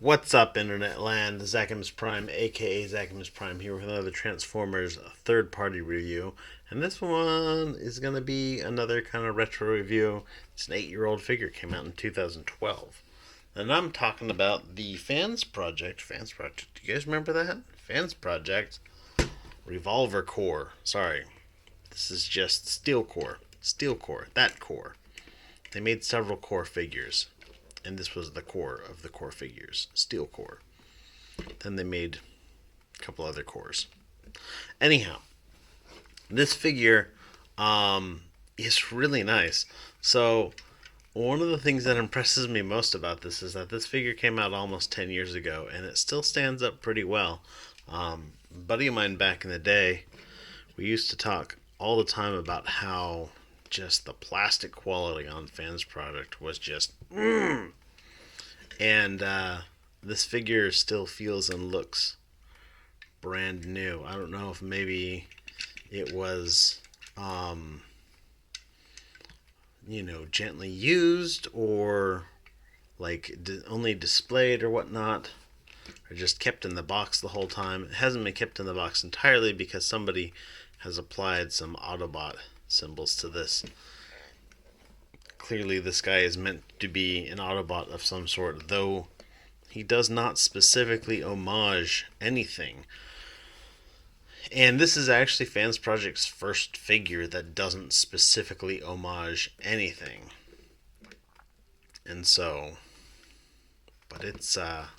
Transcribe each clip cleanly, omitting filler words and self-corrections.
What's up, Internet Land? Zachamus Prime, aka Zachamus Prime, here with another Transformers third party review. And this one is going to be another kind of retro review. It's an 8-year-old figure, came out in 2012. And I'm talking about the Fans Project. Fans Project, do you guys remember that? Fans Project Revolver Core. Sorry, this is just Steel Core. Steel Core, that core. They made several core figures, and this was the core of the core figures, Steel Core. Then they made a couple other cores. Anyhow, this figure is really nice. So one of the things that impresses me most about this is that this figure came out almost 10 years ago, and it still stands up pretty well. A buddy of mine back in the day, we used to talk all the time about how just the plastic quality on FansProject was just and this figure still feels and looks brand new. I don't know if maybe it was gently used, or like only displayed or whatnot, or just kept in the box the whole time. It hasn't been kept in the box entirely because somebody has applied some Autobot symbols to this. Clearly this guy is meant to be an Autobot of some sort, though he does not specifically homage anything. And this is actually FansProject's first figure that doesn't specifically homage anything. And so, but it's a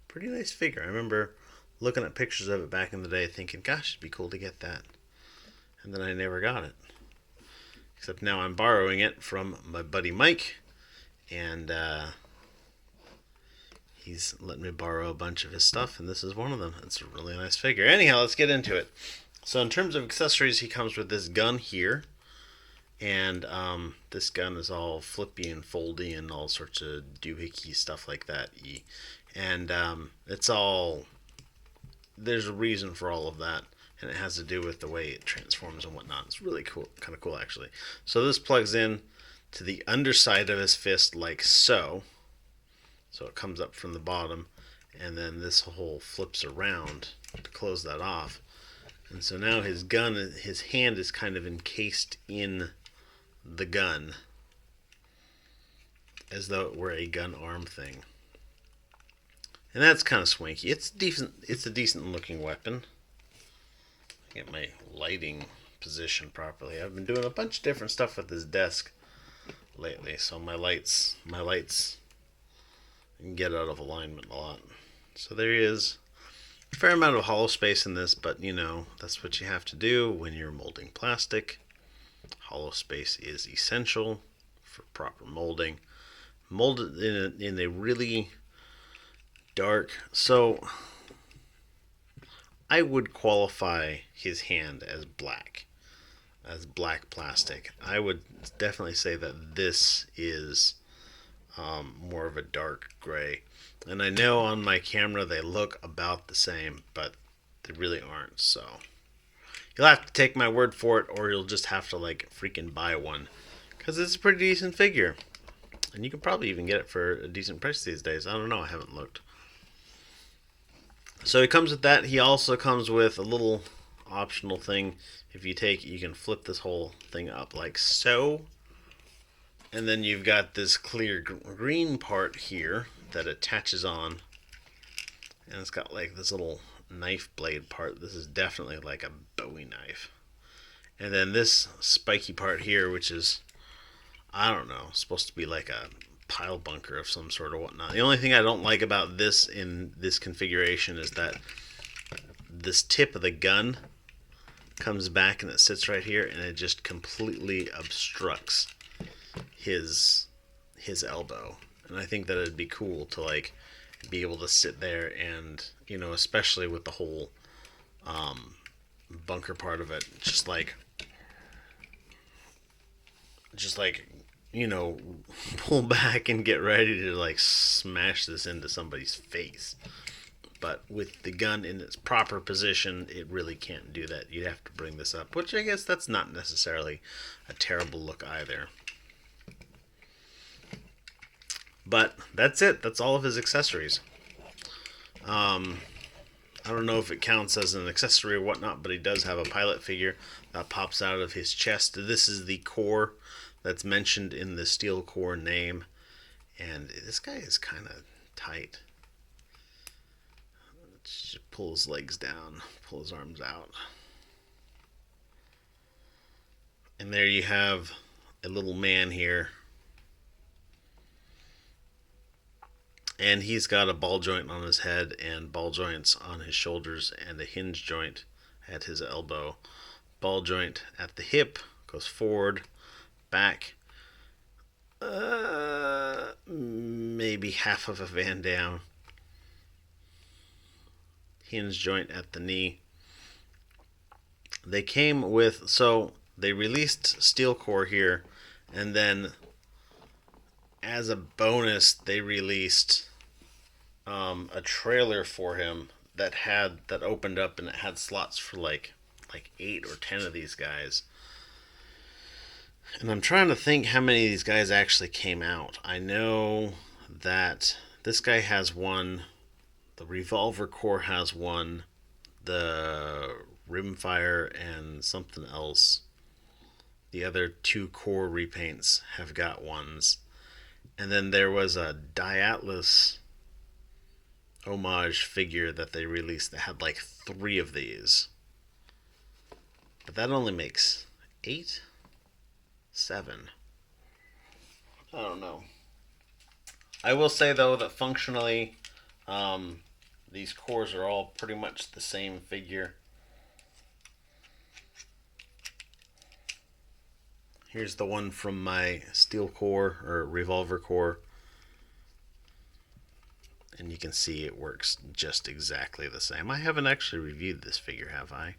pretty nice figure. I remember looking at pictures of it back in the day thinking, gosh, it'd be cool to get that. And then I never got it. Except now I'm borrowing it from my buddy Mike, and he's letting me borrow a bunch of his stuff, and this is one of them. It's a really nice figure. Anyhow, let's get into it. So in terms of accessories, he comes with this gun here, and this gun is all flippy and foldy and all sorts of doohickey stuff like that. And it's all, there's a reason for all of that. And it has to do with the way it transforms and whatnot. It's really cool, kind of cool actually. So this plugs in to the underside of his fist like so. So it comes up from the bottom, and then this hole flips around to close that off. And so now his gun, his hand is kind of encased in the gun, as though it were a gun arm thing. And that's kind of swanky. It's decent. It's a decent looking weapon. Get my lighting position properly. I've been doing a bunch of different stuff with this desk lately, so my lights can get out of alignment a lot. So there is a fair amount of hollow space in this, but that's what you have to do when you're molding plastic. Hollow space is essential for proper molding. Molded in a really dark, so I would qualify his hand as black plastic. I would definitely say that this is more of a dark gray. And I know on my camera they look about the same, but they really aren't. So you'll have to take my word for it, or you'll just have to freaking buy one, because it's a pretty decent figure. And you can probably even get it for a decent price these days. I don't know, I haven't looked. So he comes with that. He also comes with a little optional thing. If you can flip this whole thing up like so. And then you've got this clear green part here that attaches on. And it's got this little knife blade part. This is definitely like a Bowie knife. And then this spiky part here, which is, I don't know, supposed to be like a pile bunker of some sort or whatnot. The only thing I don't like about this in this configuration is that this tip of the gun comes back and it sits right here, and it just completely obstructs his elbow. And I think that it'd be cool to be able to sit there and especially with the whole bunker part of it, just pull back and get ready to smash this into somebody's face. But with the gun in its proper position, it really can't do that. You'd have to bring this up, which I guess that's not necessarily a terrible look either. But that's it. That's all of his accessories. I don't know if it counts as an accessory or whatnot, but he does have a pilot figure that pops out of his chest. This is the core that's mentioned in the steel core name. And this guy is kind of tight. Let's just pull his legs down, pull his arms out. And there you have a little man here. And he's got a ball joint on his head and ball joints on his shoulders and a hinge joint at his elbow. Ball joint at the hip, goes forward, back, maybe half of a Van Dam. Hinge joint at the knee. They came with, so they released steel core here, and then as a bonus they released a trailer for him that opened up, and it had slots for like 8 or 10 of these guys. And I'm trying to think how many of these guys actually came out. I know that this guy has one, the Revolver Core has one, the Rimfire and something else, the other 2 core repaints have got ones. And then there was a Diatlas homage figure that they released that had like 3 of these. But that only makes 8? 7? I don't know. I will say though that functionally, these cores are all pretty much the same figure. Here's the one from my steel core or revolver core. And you can see it works just exactly the same. I haven't actually reviewed this figure, have I?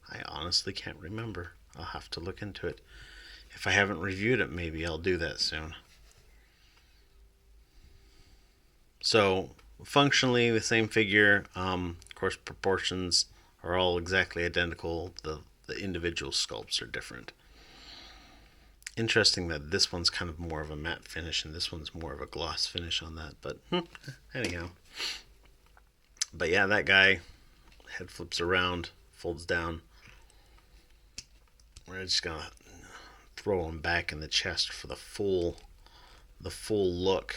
I honestly can't remember. I'll have to look into it. If I haven't reviewed it, maybe I'll do that soon. So, functionally the same figure. Of course, proportions are all exactly identical. The individual sculpts are different. Interesting that this one's kind of more of a matte finish and this one's more of a gloss finish on that. But anyhow. But yeah, that guy, head flips around, folds down. We're just gonna throw him back in the chest for the full look.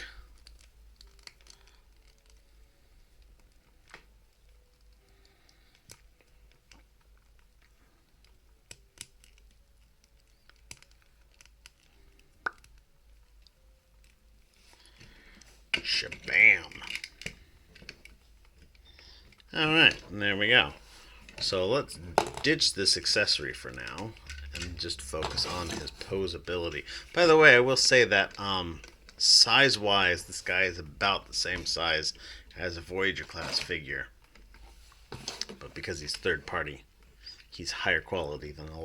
Shabam. Alright, and there we go. So let's ditch this accessory for now and just focus on his posability. By the way, I will say that size-wise, this guy is about the same size as a Voyager class figure. But because he's third party, he's higher quality than a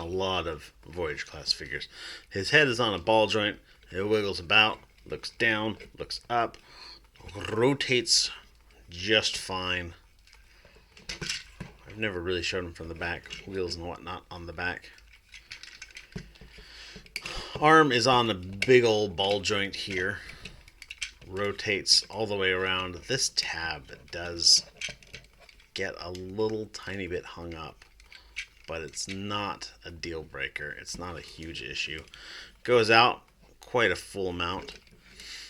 lot of Voyager class figures. His head is on a ball joint. It wiggles about, looks down, looks up, rotates just fine. I've never really showed him from the back, wheels and whatnot on the back. Arm is on a big old ball joint here. Rotates all the way around. This tab does get a little tiny bit hung up, but it's not a deal breaker. It's not a huge issue. Goes out quite a full amount.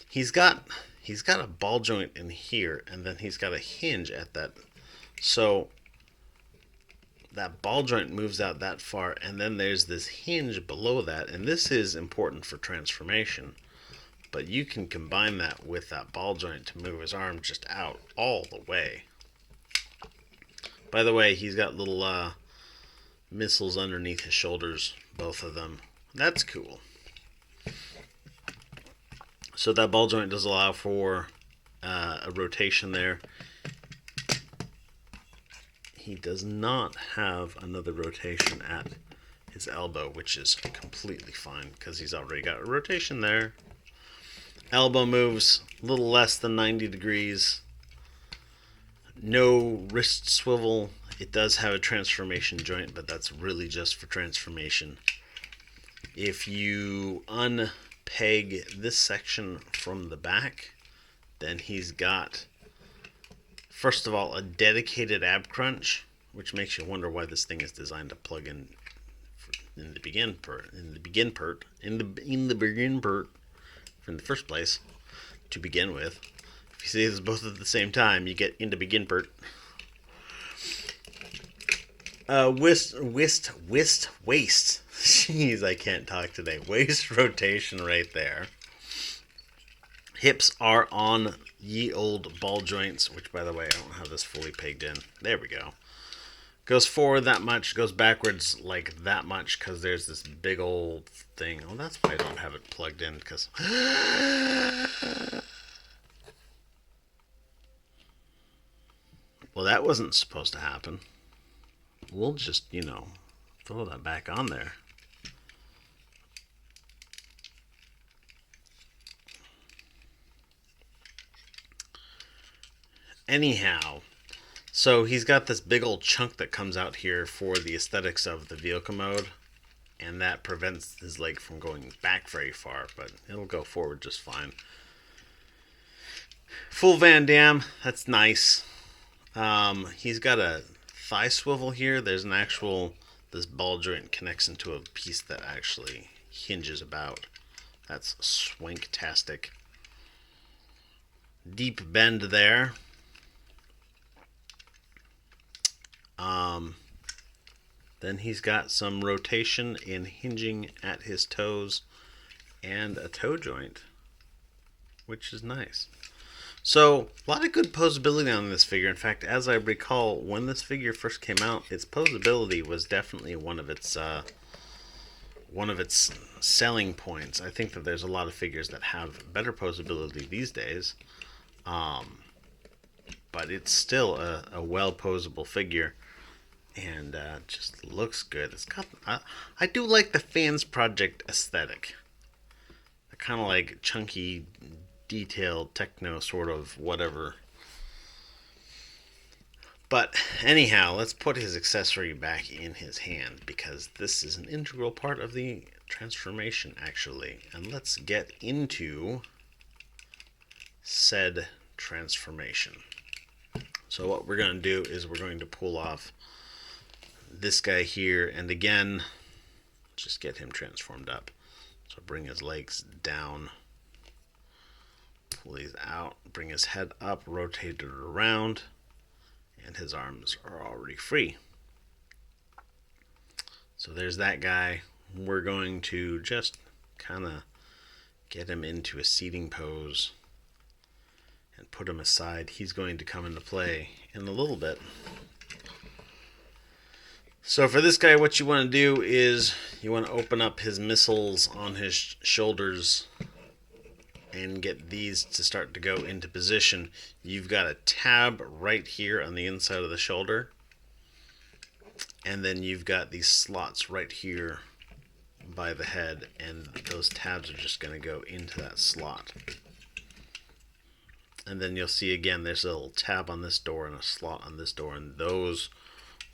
He's got a ball joint in here, and then he's got a hinge at that. So that ball joint moves out that far, and then there's this hinge below that, and this is important for transformation. But you can combine that with that ball joint to move his arm just out all the way. By the way, he's got little missiles underneath his shoulders, both of them. That's cool. So that ball joint does allow for a rotation there. He does not have another rotation at his elbow, which is completely fine because he's already got a rotation there. Elbow moves a little less than 90 degrees. No wrist swivel. It does have a transformation joint, but that's really just for transformation. If you unpeg this section from the back, then he's got First of all, a dedicated ab crunch, which makes you wonder why this thing is designed to plug in the begin part in the begin part in the first place to begin with. If you say this both at the same time, you get into begin part. Waist. Jeez, I can't talk today. Waist rotation right there. Hips are on ye old ball joints, which, by the way, I don't have this fully pegged in. There we go. Goes forward that much, goes backwards like that much, because there's this big old thing. Oh, that's why I don't have it plugged in, because... Well, that wasn't supposed to happen. We'll just, throw that back on there. Anyhow, so he's got this big old chunk that comes out here for the aesthetics of the vehicle mode, and that prevents his leg from going back very far, but it'll go forward just fine. Full Van Damme, that's nice. He's got a thigh swivel here. There's an actual, this ball joint connects into a piece that actually hinges about. That's swanktastic. Deep bend there. Then he's got some rotation in hinging at his toes and a toe joint, which is nice. So, a lot of good posability on this figure. In fact, as I recall, when this figure first came out, its posability was definitely one of its selling points. I think that there's a lot of figures that have better posability these days, but it's still a well posable figure, and just looks good. It's got I do like the FansProject aesthetic. The kind of like chunky, detailed techno sort of whatever. But anyhow, let's put his accessory back in his hand, because this is an integral part of the transformation actually. And let's get into said transformation. So what we're going to do is we're going to pull off this guy here, and again, just get him transformed up. So bring his legs down, pull these out, bring his head up, rotate it around, and his arms are already free. So there's that guy. We're going to just kind of get him into a seating pose and put him aside. He's going to come into play in a little bit. So for this guy, what you want to do is you want to open up his missiles on his shoulders and get these to start to go into position. You've got a tab right here on the inside of the shoulder, and then you've got these slots right here by the head, and those tabs are just going to go into that slot. And then you'll see again there's a little tab on this door and a slot on this door, and those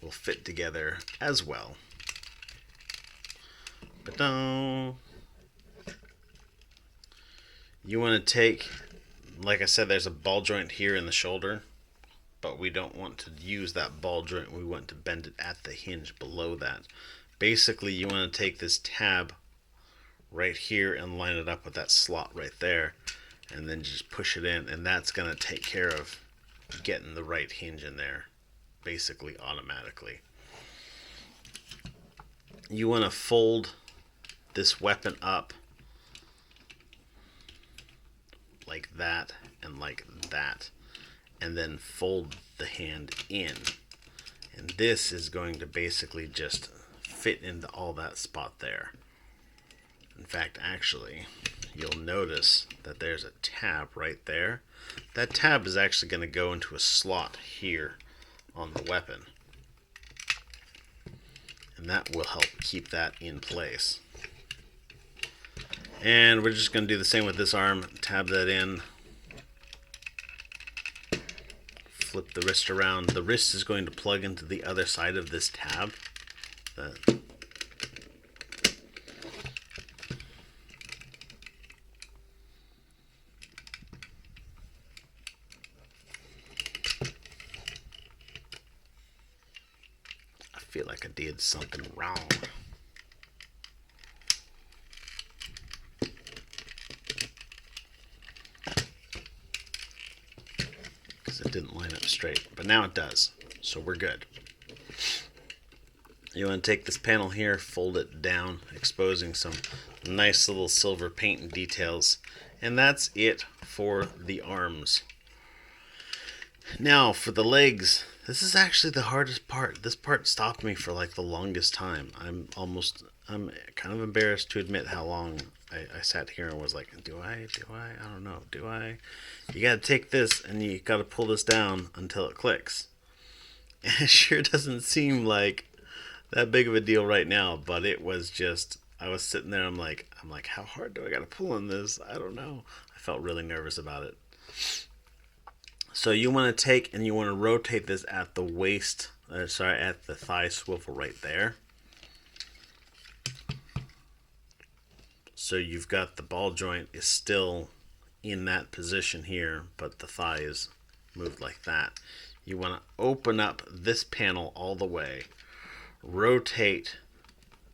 will fit together as well. Ba-dum. You want to take, like I said, there's a ball joint here in the shoulder, but we don't want to use that ball joint. We want to bend it at the hinge below that. Basically, you want to take this tab right here and line it up with that slot right there, and then just push it in, and that's going to take care of getting the right hinge in there, basically automatically. You want to fold this weapon up like that and like that, and then fold the hand in, and this is going to basically just fit into all that spot there. In fact, actually, you'll notice that there's a tab right there. That tab is actually going to go into a slot here on the weapon, and that will help keep that in place. And we're just going to do the same with this arm. Tab that in, flip the wrist around. The wrist is going to plug into the other side of this tab. like I did something wrong. Because it didn't line up straight, but now it does, so we're good. You want to take this panel here, fold it down, exposing some nice little silver paint and details, and that's it for the arms. Now for the legs, this is actually the hardest part. This part stopped me for like the longest time. I'm kind of embarrassed to admit how long I sat here and was like, do I, I don't know, do I? You gotta take this and you gotta pull this down until it clicks. And it sure doesn't seem like that big of a deal right now, but it was just, I was sitting there, I'm like, how hard do I gotta pull on this? I don't know. I felt really nervous about it. So you want to take and you want to rotate this at the waist, at the thigh swivel right there. So you've got the ball joint is still in that position here, but the thigh is moved like that. You want to open up this panel all the way, rotate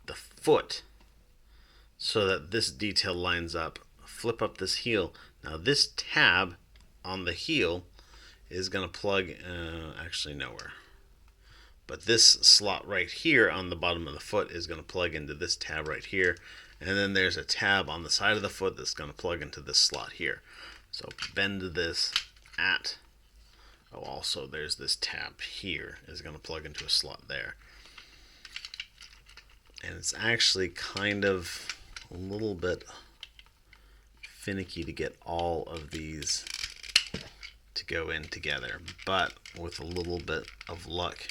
the foot so that this detail lines up, flip up this heel. Now this tab on the heel is going to plug, actually nowhere. But this slot right here on the bottom of the foot is going to plug into this tab right here. And then there's a tab on the side of the foot that's going to plug into this slot here. So bend this at, also there's this tab here is going to plug into a slot there. And it's actually kind of a little bit finicky to get all of these to go in together, but with a little bit of luck,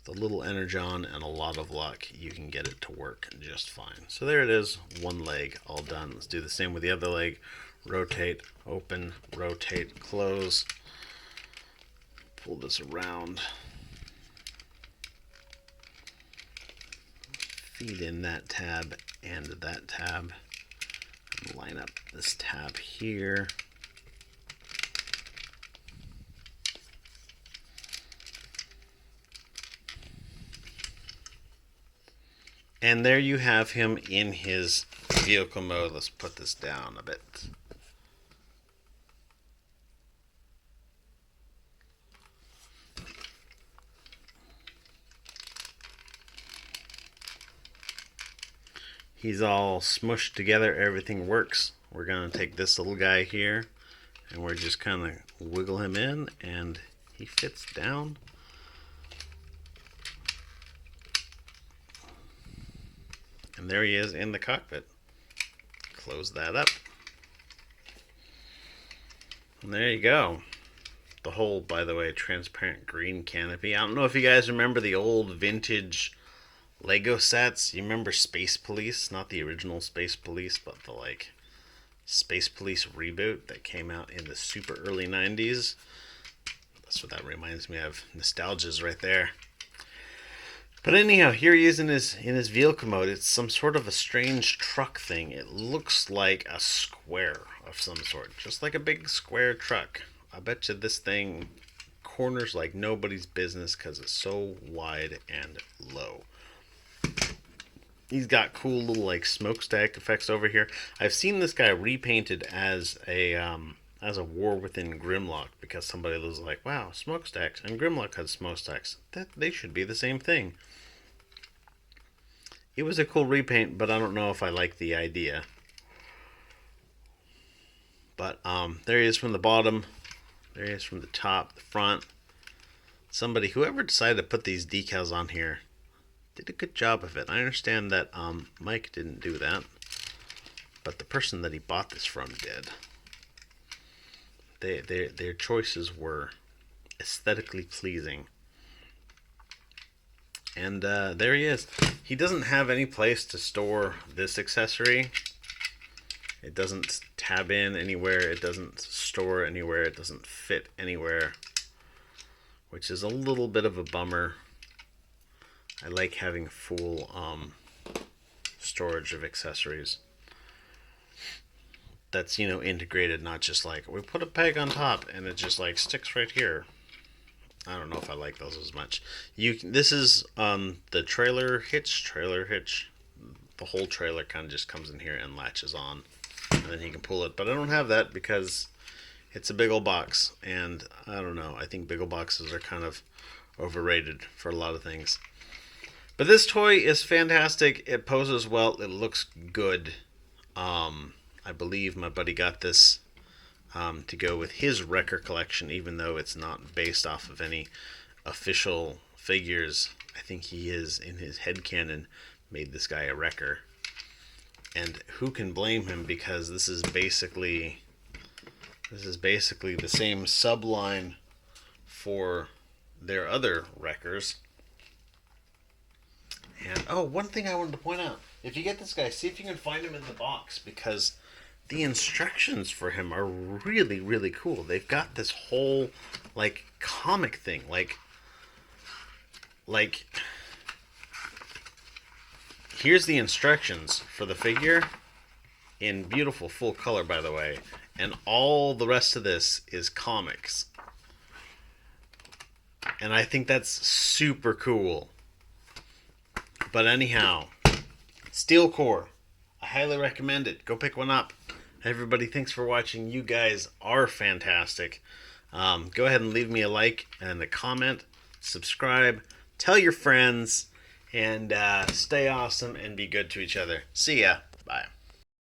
with a little energon and a lot of luck, you can get it to work just fine. So there it is, one leg all done. Let's do the same with the other leg. Rotate, open, rotate, close. Pull this around. Feed in that tab and that tab. And line up this tab here. And there you have him in his vehicle mode. Let's put this down a bit. He's all smushed together. Everything works. We're going to take this little guy here and we're just kind of wiggle him in and he fits down. And there he is in the cockpit. Close that up. And there you go. The whole, by the way, transparent green canopy. I don't know if you guys remember the old vintage Lego sets. You remember Space Police? Not the original Space Police, but the like Space Police reboot that came out in the super early 90s. That's what that reminds me of. Nostalgia's right there. But anyhow, here he is in his vehicle mode. It's some sort of a strange truck thing. It looks like a square of some sort, just like a big square truck. I bet you this thing corners like nobody's business because it's so wide and low. He's got cool little like smokestack effects over here. I've seen this guy repainted as a War Within Grimlock because somebody was like, "Wow, smokestacks!" And Grimlock had smokestacks. They should be the same thing. It was a cool repaint, but I don't know if I like the idea. But there he is from the bottom. There he is from the top, the front. Whoever decided to put these decals on here did a good job of it. I understand that Mike didn't do that, but the person that he bought this from did. Their choices were aesthetically pleasing. And there he is. He doesn't have any place to store this accessory. It doesn't tab in anywhere. It doesn't store anywhere. It doesn't fit anywhere, which is a little bit of a bummer. I like having full storage of accessories. That's, integrated, not just like we put a peg on top and it just like sticks right here. I don't know if I like those as much. This is the trailer hitch. The whole trailer kind of just comes in here and latches on, and then he can pull it. But I don't have that because it's a big old box, and I don't know. I think big old boxes are kind of overrated for a lot of things. But this toy is fantastic. It poses well. It looks good. I believe my buddy got this to go with his Wrecker collection, even though it's not based off of any official figures. I think he is, in his headcanon, made this guy a Wrecker. And who can blame him, because this is basically the same subline for their other Wreckers. And oh, one thing I wanted to point out: if you get this guy, see if you can find him in the box, because the instructions for him are really, really cool. They've got this whole like comic thing, like here's the instructions for the figure in beautiful full color, by the way, and all the rest of this is comics. And I think that's super cool. But anyhow, Steel Core, I highly recommend it. Go pick one up. Everybody, thanks for watching. You guys are fantastic. Go ahead and leave me a like and a comment. Subscribe. Tell your friends. And stay awesome and be good to each other. See ya. Bye.